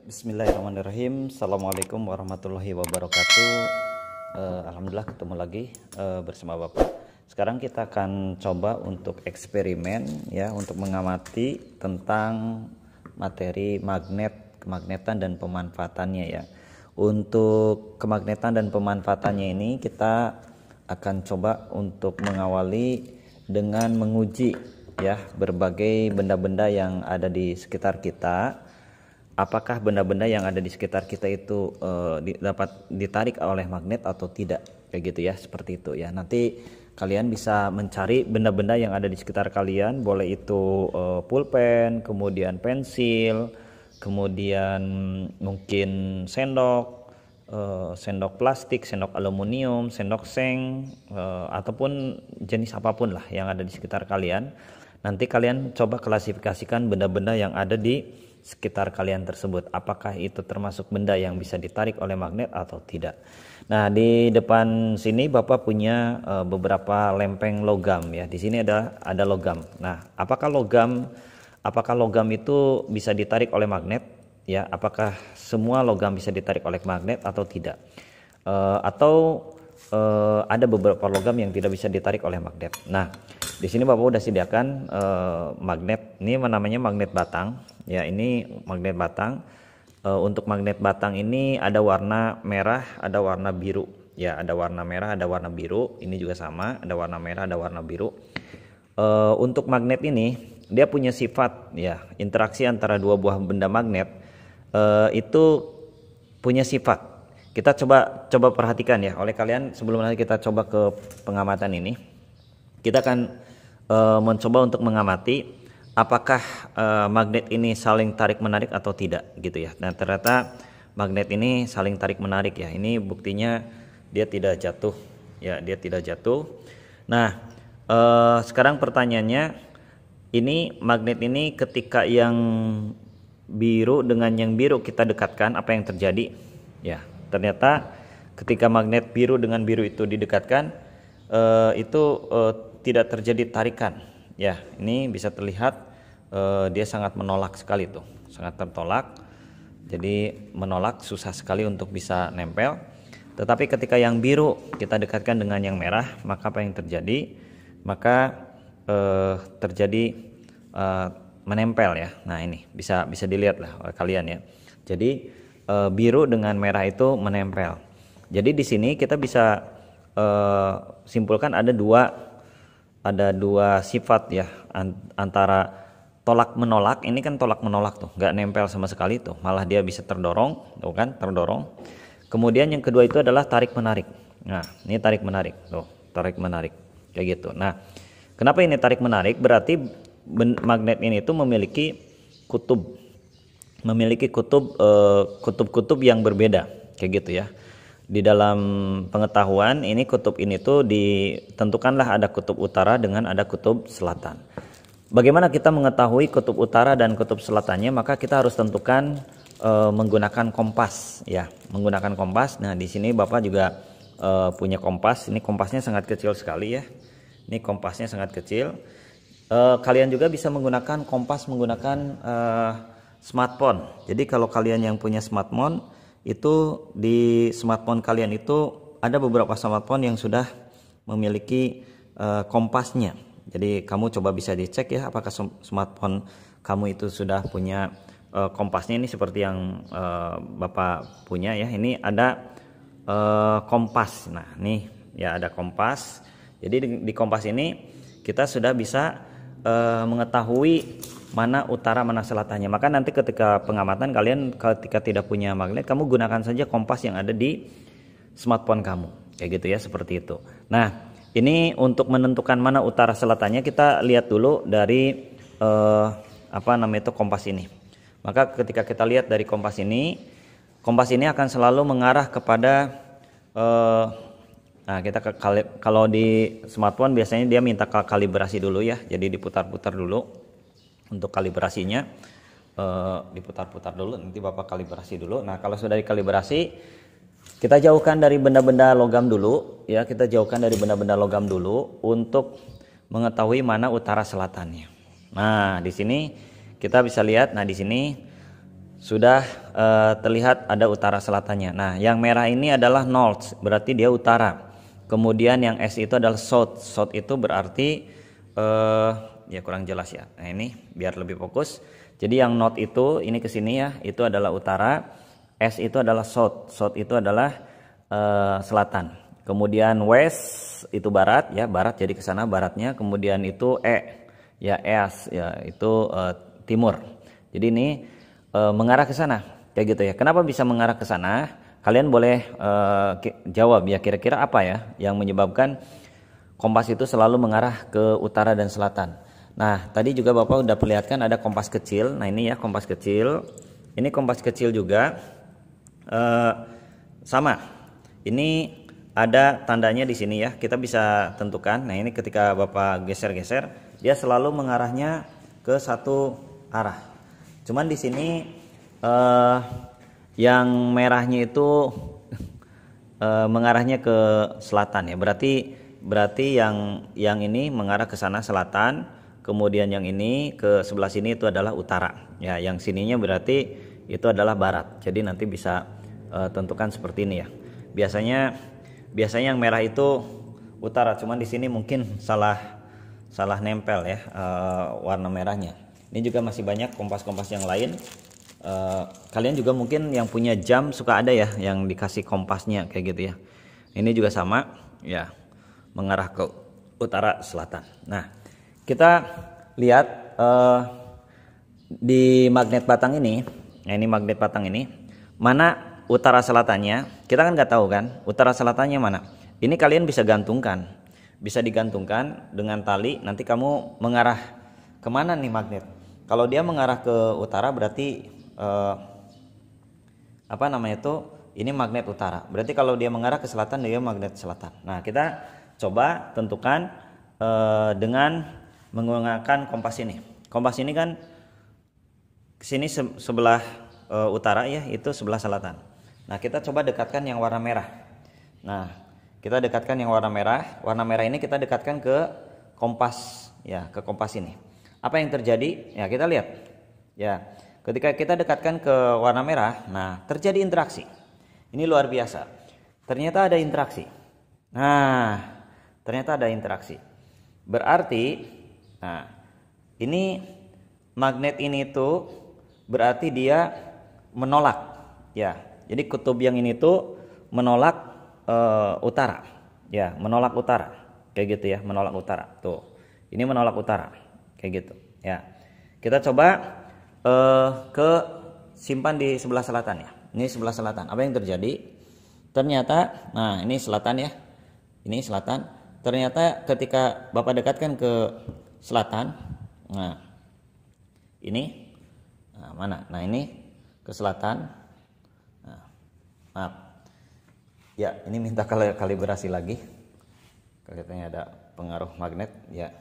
Bismillahirrahmanirrahim. Assalamualaikum warahmatullahi wabarakatuh. Alhamdulillah ketemu lagi bersama Bapak. Sekarang kita akan coba untuk eksperimen ya, untuk mengamati tentang materi magnet, kemagnetan dan pemanfaatannya ya. Untuk kemagnetan dan pemanfaatannya ini kita akan coba untuk mengawali dengan menguji ya berbagai benda-benda yang ada di sekitar kita. Apakah benda-benda yang ada di sekitar kita itu dapat ditarik oleh magnet atau tidak, kayak gitu ya, seperti itu ya. Nanti kalian bisa mencari benda-benda yang ada di sekitar kalian, boleh itu pulpen, kemudian pensil, kemudian mungkin sendok plastik, sendok aluminium, sendok seng, ataupun jenis apapun lah yang ada di sekitar kalian. Nanti kalian coba klasifikasikan benda-benda yang ada di sekitar kalian tersebut, apakah itu termasuk benda yang bisa ditarik oleh magnet atau tidak. Nah, di depan sini Bapak punya beberapa lempeng logam ya. Di sini ada logam. Nah, apakah logam itu bisa ditarik oleh magnet ya? Apakah semua logam bisa ditarik oleh magnet atau tidak? Ada beberapa logam yang tidak bisa ditarik oleh magnet. Nah, di sini Bapak udah sediakan magnet. Ini namanya magnet batang. Ya, ini magnet batang. Untuk magnet batang ini ada warna merah, ada warna biru. Ya, ada warna merah, ada warna biru. Ini juga sama, ada warna merah, ada warna biru. Untuk magnet ini dia punya sifat ya, interaksi antara dua buah benda magnet itu punya sifat. Kita coba perhatikan ya, oleh kalian sebelum nanti kita coba ke pengamatan ini. Kita akan mencoba untuk mengamati apakah magnet ini saling tarik menarik atau tidak gitu ya. Nah, ternyata magnet ini saling tarik menarik ya. Ini buktinya dia tidak jatuh ya, dia tidak jatuh. Nah, sekarang pertanyaannya, ini magnet ini ketika yang biru dengan yang biru kita dekatkan, apa yang terjadi? Ya, ternyata ketika magnet biru dengan biru itu didekatkan, tidak terjadi tarikan. Ya, ini bisa terlihat dia sangat menolak sekali tuh, sangat tertolak. Jadi menolak, susah sekali untuk bisa nempel. Tetapi ketika yang biru kita dekatkan dengan yang merah, maka apa yang terjadi? Maka terjadi menempel ya. Nah, ini bisa dilihat lah oleh kalian ya. Jadi biru dengan merah itu menempel. Jadi di sini kita bisa simpulkan ada dua sifat ya, antara tolak menolak. Ini kan tolak menolak tuh, nggak nempel sama sekali tuh, malah dia bisa terdorong, tuh kan, terdorong. Kemudian yang kedua itu adalah tarik menarik. Nah, ini tarik menarik tuh, tarik menarik kayak gitu. Nah, kenapa ini tarik menarik? Berarti magnet ini tuh memiliki kutub yang berbeda kayak gitu ya. Di dalam pengetahuan ini kutub ini tuh ditentukanlah ada kutub utara dengan ada kutub selatan. Bagaimana kita mengetahui kutub utara dan kutub selatannya? Maka kita harus tentukan menggunakan kompas ya, menggunakan kompas. Nah, di sini Bapak juga punya kompas. Ini kompasnya sangat kecil sekali ya. Ini kompasnya sangat kecil. Kalian juga bisa menggunakan kompas menggunakan smartphone. Jadi kalau kalian yang punya smartphone, itu di smartphone kalian itu ada beberapa smartphone yang sudah memiliki kompasnya. Jadi kamu coba bisa dicek ya, apakah smartphone kamu itu sudah punya kompasnya. Ini seperti yang Bapak punya ya. Ini ada kompas. Nah, nih ya ada kompas. Jadi di kompas ini kita sudah bisa mengetahui mana utara mana selatannya. Maka nanti ketika pengamatan kalian ketika tidak punya magnet, kamu gunakan saja kompas yang ada di smartphone kamu. Kayak gitu ya, seperti itu. Nah, ini untuk menentukan mana utara selatannya kita lihat dulu dari kompas ini. Maka ketika kita lihat dari kompas ini akan selalu mengarah kepada kalau di smartphone biasanya dia minta kalibrasi dulu ya. Jadi diputar-putar dulu untuk kalibrasinya. Diputar-putar dulu, nanti Bapak kalibrasi dulu. Nah, kalau sudah dikalibrasi, kita jauhkan dari benda-benda logam dulu ya, kita jauhkan dari benda-benda logam dulu untuk mengetahui mana utara selatannya. Nah, di sini kita bisa lihat, nah di sini sudah terlihat ada utara selatannya. Nah, yang merah ini adalah north, berarti dia utara. Kemudian yang S itu adalah south. South itu berarti ya kurang jelas ya. Nah, ini biar lebih fokus. Jadi yang north itu ini ke sini ya, itu adalah utara. S itu adalah south. South itu adalah selatan. Kemudian west itu barat ya, barat jadi ke sana baratnya. Kemudian itu ya east ya itu timur. Jadi ini mengarah ke sana kayak gitu ya. Kenapa bisa mengarah ke sana? Kalian boleh jawab ya, kira-kira apa ya yang menyebabkan kompas itu selalu mengarah ke utara dan selatan. Nah, tadi juga Bapak udah perlihatkan ada kompas kecil. Nah, ini ya kompas kecil. Ini kompas kecil juga sama. Ini ada tandanya di sini ya. Kita bisa tentukan. Nah, ini ketika Bapak geser-geser, dia selalu mengarahnya ke satu arah. Cuman di sini yang merahnya itu mengarahnya ke selatan ya. Berarti yang ini mengarah ke sana selatan, kemudian yang ini ke sebelah sini itu adalah utara. Ya, yang sininya berarti itu adalah barat. Jadi nanti bisa tentukan seperti ini ya. Biasanya yang merah itu utara, cuman di sini mungkin salah nempel ya warna merahnya. Ini juga masih banyak kompas-kompas yang lain. Kalian juga mungkin yang punya jam suka ada ya yang dikasih kompasnya kayak gitu ya. Ini juga sama ya, mengarah ke utara selatan. Nah, kita lihat di magnet batang ini. Nah, ini magnet batang ini mana utara selatannya? Kita kan nggak tahu kan utara selatannya mana. Ini kalian bisa gantungkan, bisa digantungkan dengan tali. Nanti kamu mengarah kemana nih magnet? Kalau dia mengarah ke utara berarti ini magnet utara. Berarti kalau dia mengarah ke selatan dia magnet selatan. Nah, kita coba tentukan dengan menggunakan kompas ini. Kompas ini kan sini sebelah utara ya, itu sebelah selatan. Nah, kita coba dekatkan yang warna merah. Nah, kita dekatkan yang warna merah. Warna merah ini kita dekatkan ke kompas ya, ke kompas ini. Apa yang terjadi? Ya, kita lihat. Ya, ketika kita dekatkan ke warna merah, nah terjadi interaksi. Ini luar biasa. Ternyata ada interaksi. Nah, ternyata ada interaksi. Berarti, nah ini magnet ini tuh berarti dia menolak. Ya, jadi kutub yang ini tuh menolak utara. Ya, menolak utara. Kayak gitu ya, menolak utara. Tuh, ini menolak utara. Kayak gitu ya. Kita coba ke simpan di sebelah selatan ya. Ini sebelah selatan. Apa yang terjadi? Ternyata, nah ini selatan ya. Ini selatan. Ternyata ketika Bapak dekatkan ke selatan, nah ini, nah mana? Nah ini ke selatan. Nah, maaf. Ya, ini minta kalibrasi lagi. Kelihatannya ada pengaruh magnet ya.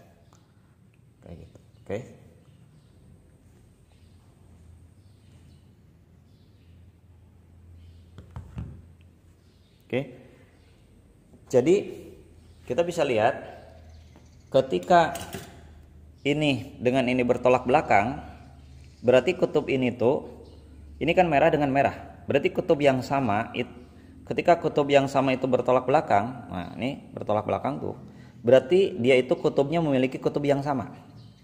Kayak gitu. Oke. Oke. Jadi kita bisa lihat ketika ini dengan ini bertolak belakang, berarti kutub ini tuh ini kan merah dengan merah. Berarti kutub yang sama ketika kutub yang sama itu bertolak belakang, nah ini bertolak belakang tuh. Berarti dia itu kutubnya memiliki kutub yang sama.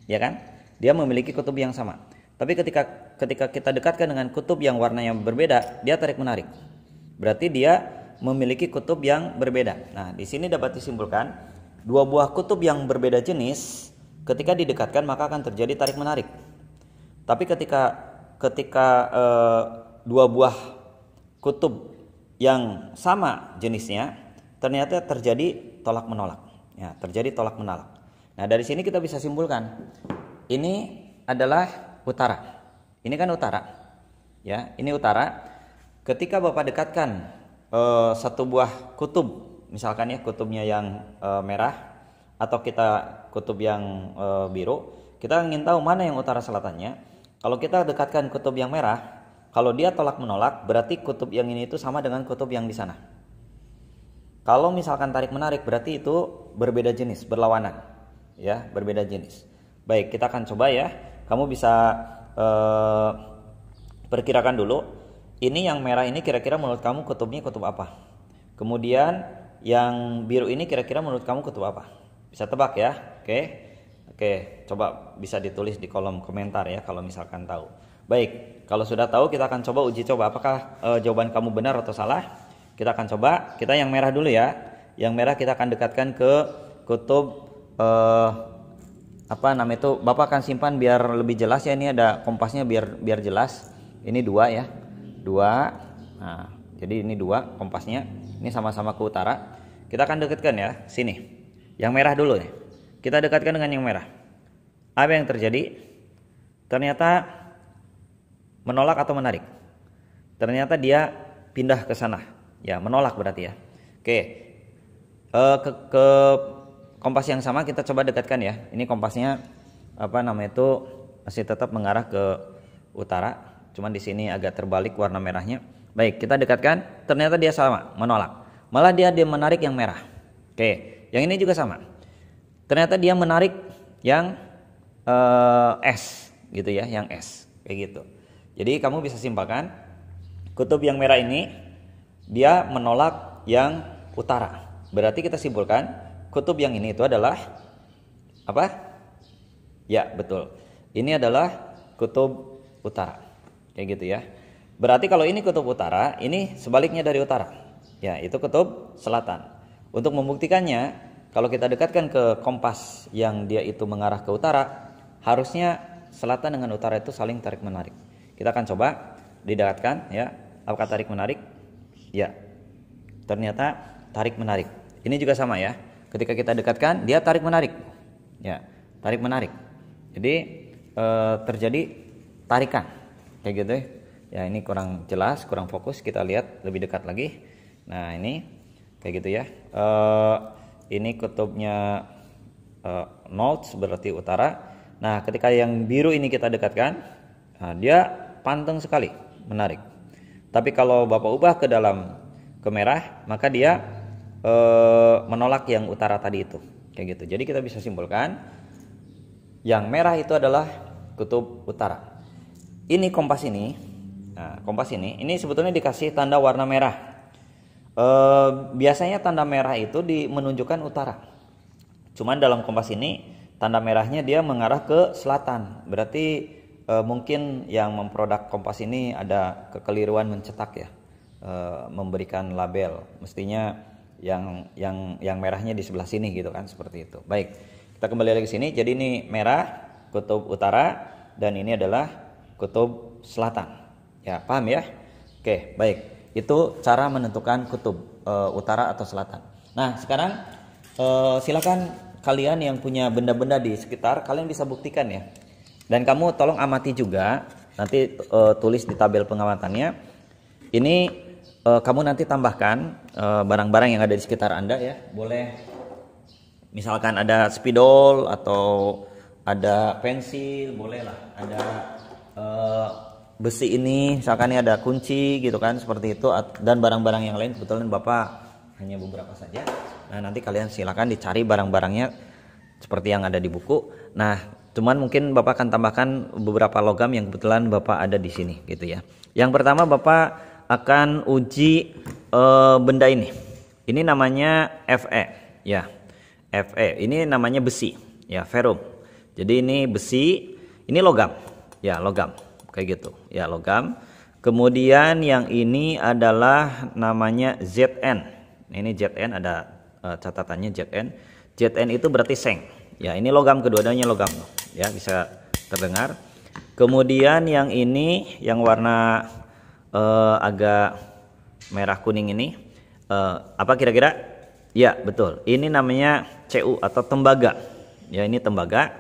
Ya kan? Dia memiliki kutub yang sama. Tapi ketika kita dekatkan dengan kutub yang warnanya berbeda, dia tarik menarik. Berarti dia memiliki kutub yang berbeda. Nah, di sini dapat disimpulkan dua buah kutub yang berbeda jenis ketika didekatkan maka akan terjadi tarik menarik. Tapi ketika dua buah kutub yang sama jenisnya ternyata terjadi tolak menolak. Ya, terjadi tolak menolak. Nah, dari sini kita bisa simpulkan ini adalah utara. Ini kan utara. Ya, ini utara. Ketika Bapak dekatkan satu buah kutub, misalkan ya kutubnya yang merah atau kita kutub yang biru, kita ingin tahu mana yang utara selatannya. Kalau kita dekatkan kutub yang merah, kalau dia tolak menolak, berarti kutub yang ini itu sama dengan kutub yang di sana. Kalau misalkan tarik menarik, berarti itu berbeda jenis, berlawanan. Ya, berbeda jenis. Baik, kita akan coba ya. Kamu bisa Perkirakan dulu, ini yang merah ini kira-kira menurut kamu kutubnya kutub apa? Kemudian yang biru ini kira-kira menurut kamu kutub apa? Bisa tebak ya? Oke, coba bisa ditulis di kolom komentar ya kalau misalkan tahu. Baik, kalau sudah tahu kita akan coba uji coba apakah jawaban kamu benar atau salah. Kita akan coba, kita yang merah dulu ya. Yang merah kita akan dekatkan ke kutub Bapak akan simpan biar lebih jelas ya. Ini ada kompasnya biar jelas. Ini 2 ya. 2. Nah, jadi ini 2 kompasnya. Ini sama-sama ke utara. Kita akan dekatkan ya, sini. Yang merah dulu nih. Kita dekatkan dengan yang merah. Apa yang terjadi? Ternyata menolak atau menarik? Ternyata dia pindah ke sana. Ya, menolak berarti ya. Oke. Ke kompas yang sama kita coba dekatkan ya. Ini kompasnya masih tetap mengarah ke utara. Cuman di sini agak terbalik warna merahnya. Baik, kita dekatkan. Ternyata dia sama, menolak. Malah dia menarik yang merah. Oke, yang ini juga sama. Ternyata dia menarik yang S gitu ya, yang S kayak gitu. Jadi kamu bisa simpulkan kutub yang merah ini dia menolak yang utara. Berarti kita simpulkan kutub yang ini itu adalah apa? Ya, betul. Ini adalah kutub utara. Kayak gitu ya. Berarti kalau ini kutub utara, ini sebaliknya dari utara. Ya, itu kutub selatan. Untuk membuktikannya, kalau kita dekatkan ke kompas yang dia itu mengarah ke utara, harusnya selatan dengan utara itu saling tarik menarik. Kita akan coba didekatkan ya. Apakah tarik menarik? Ya, ternyata tarik menarik. Ini juga sama ya. Ketika kita dekatkan, dia tarik menarik. Ya, tarik menarik. Jadi terjadi tarikan, kayak gitu ya. Ya, ini kurang jelas, kurang fokus. Kita lihat lebih dekat lagi. Nah, ini kayak gitu ya. Ini kutubnya north berarti utara. Nah, ketika yang biru ini kita dekatkan, nah, dia panteng sekali menarik. Tapi kalau Bapak ubah ke merah, maka dia menolak yang utara tadi itu, kayak gitu. Jadi kita bisa simpulkan yang merah itu adalah kutub utara. Ini kompas ini, nah, ini sebetulnya dikasih tanda warna merah. Biasanya tanda merah itu menunjukkan utara. Cuman dalam kompas ini tanda merahnya dia mengarah ke selatan. Berarti mungkin yang memproduk kompas ini ada kekeliruan mencetak ya, memberikan label. Mestinya yang merahnya di sebelah sini gitu kan, seperti itu. Baik, kita kembali lagi sini. Jadi ini merah kutub utara dan ini adalah kutub selatan. Ya, paham ya? Oke, baik. Itu cara menentukan kutub utara atau selatan. Nah, sekarang silakan kalian yang punya benda-benda di sekitar, kalian bisa buktikan ya. Dan kamu tolong amati juga, nanti tulis di tabel pengamatannya. Ini kamu nanti tambahkan barang-barang yang ada di sekitar Anda ya. Boleh misalkan ada spidol atau ada pensil, bolehlah. Ada besi ini, misalkan ini ada kunci gitu kan, seperti itu. Dan barang-barang yang lain kebetulan Bapak hanya beberapa saja. Nah, nanti kalian silakan dicari barang-barangnya seperti yang ada di buku. Nah, cuman mungkin Bapak akan tambahkan beberapa logam yang kebetulan Bapak ada di sini gitu ya. Yang pertama Bapak akan uji benda ini. Ini namanya Fe ya. Fe ini namanya besi ya, ferrum. Jadi ini besi, ini logam. Ya, logam. Kayak gitu. Ya, logam. Kemudian yang ini adalah namanya Zn. Ini Zn, ada catatannya Zn. Zn itu berarti seng. Ya, ini logam, kedua-duanya logam. Ya, bisa terdengar. Kemudian yang ini yang warna agak merah kuning ini apa kira-kira? Ya, betul. Ini namanya Cu atau tembaga. Ya, ini tembaga.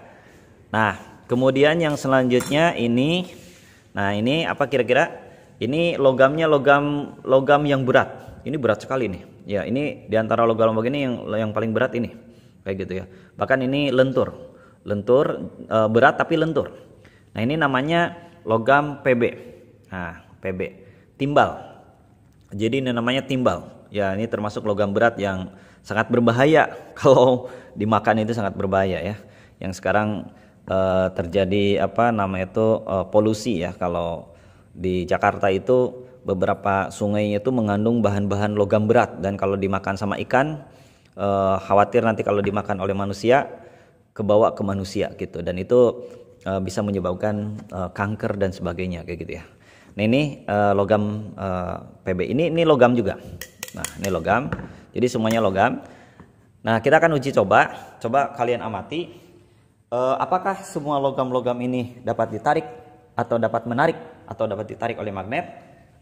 Nah, kemudian yang selanjutnya ini, nah ini apa kira-kira? Ini logamnya logam yang berat. Ini berat sekali nih. Ya, ini diantara logam-logam ini yang paling berat ini. Kayak gitu ya. Bahkan ini lentur berat tapi lentur. Nah, ini namanya logam Pb. Nah, Pb timbal. Jadi ini namanya timbal. Ya, ini termasuk logam berat yang sangat berbahaya. Kalau dimakan itu sangat berbahaya ya. Yang sekarang terjadi polusi ya. Kalau Di Jakarta itu beberapa sungainya itu mengandung bahan-bahan logam berat, dan kalau dimakan sama ikan khawatir nanti kalau dimakan oleh manusia kebawa ke manusia gitu, dan itu bisa menyebabkan kanker dan sebagainya kayak gitu ya. Nah ini logam PB, ini logam juga. Nah ini logam, jadi semuanya logam. Nah kita akan uji coba kalian amati apakah semua logam-logam ini dapat ditarik atau dapat menarik atau dapat ditarik oleh magnet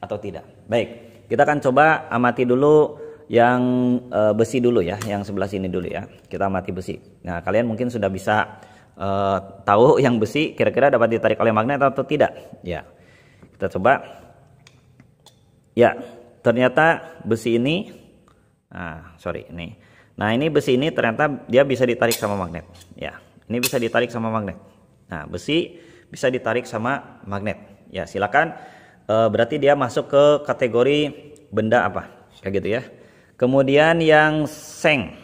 atau tidak. Baik, kita akan coba amati dulu yang besi dulu ya, yang sebelah sini dulu ya. Kita amati besi. Nah kalian mungkin sudah bisa tahu yang besi kira-kira dapat ditarik oleh magnet atau tidak ya. Kita coba ya, ternyata besi ini ini besi ini ternyata dia bisa ditarik sama magnet ya. Ini bisa ditarik sama magnet. Nah besi bisa ditarik sama magnet ya. Silakan, berarti dia masuk ke kategori benda apa kayak gitu ya. Kemudian yang seng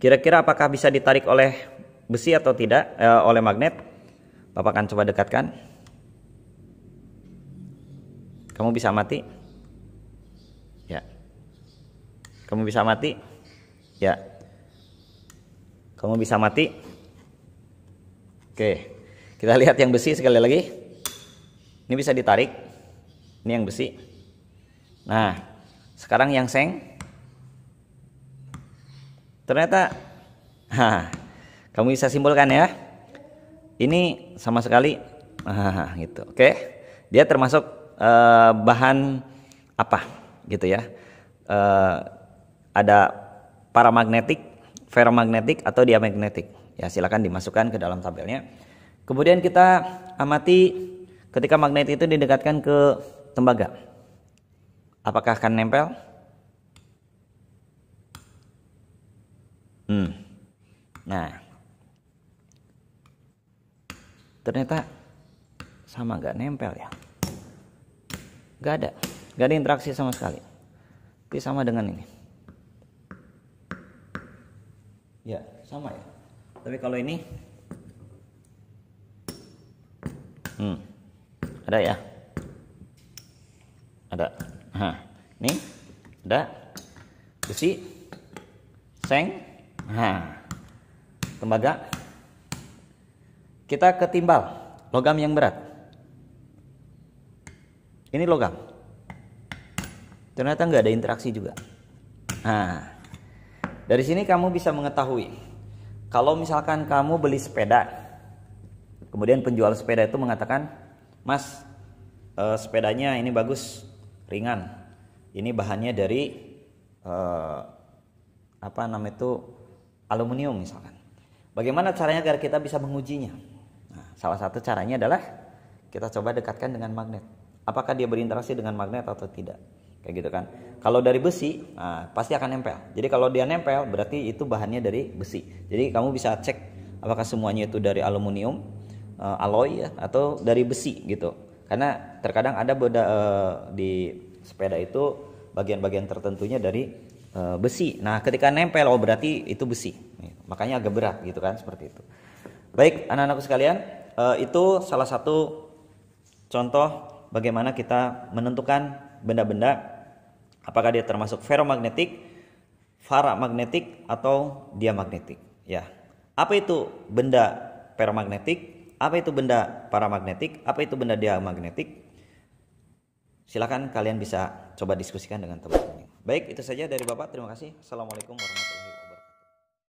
kira-kira apakah bisa ditarik oleh besi atau tidak, oleh magnet? Bapak akan coba dekatkan. Kamu bisa amati ya, kamu bisa amati ya, kamu bisa amati. Oke, kita lihat yang besi sekali lagi. Ini bisa ditarik, ini yang besi. Nah sekarang yang seng, ternyata kamu bisa simpulkan ya, ini sama sekali gitu. Oke, dia termasuk bahan apa gitu ya, ada paramagnetik, ferromagnetik atau diamagnetik ya. Silakan dimasukkan ke dalam tabelnya. Kemudian kita amati ketika magnet itu didekatkan ke tembaga, apakah akan nempel? Nah ternyata sama, nggak nempel ya, nggak ada interaksi sama sekali. Ini sama dengan ini ya, sama ya. Tapi kalau ini ada ya, ada. Ini ada besi, seng, tembaga. Kita ketimbal logam yang berat. Ini logam, ternyata nggak ada interaksi juga. Nah dari sini kamu bisa mengetahui kalau misalkan kamu beli sepeda, kemudian penjual sepeda itu mengatakan, Mas, sepedanya ini bagus, ringan, ini bahannya dari aluminium misalkan. Bagaimana caranya agar kita bisa mengujinya? Nah, salah satu caranya adalah kita coba dekatkan dengan magnet. Apakah dia berinteraksi dengan magnet atau tidak? Kayak gitu kan. Kalau dari besi, pasti akan nempel. Jadi kalau dia nempel, berarti itu bahannya dari besi. Jadi kamu bisa cek apakah semuanya itu dari aluminium, alloy ya, atau dari besi gitu. Karena terkadang ada di sepeda itu bagian-bagian tertentunya dari besi. Nah ketika nempel, berarti itu besi. Makanya agak berat gitu kan, seperti itu. Baik anak-anakku sekalian, itu salah satu contoh bagaimana kita menentukan benda-benda apakah dia termasuk ferromagnetik, paramagnetik atau diamagnetik ya. Apa itu benda ferromagnetik, apa itu benda paramagnetik, apa itu benda diamagnetik? Silakan kalian bisa coba diskusikan dengan teman-teman. Baik, itu saja dari Bapak. Terima kasih. Assalamualaikum warahmatullahi wabarakatuh.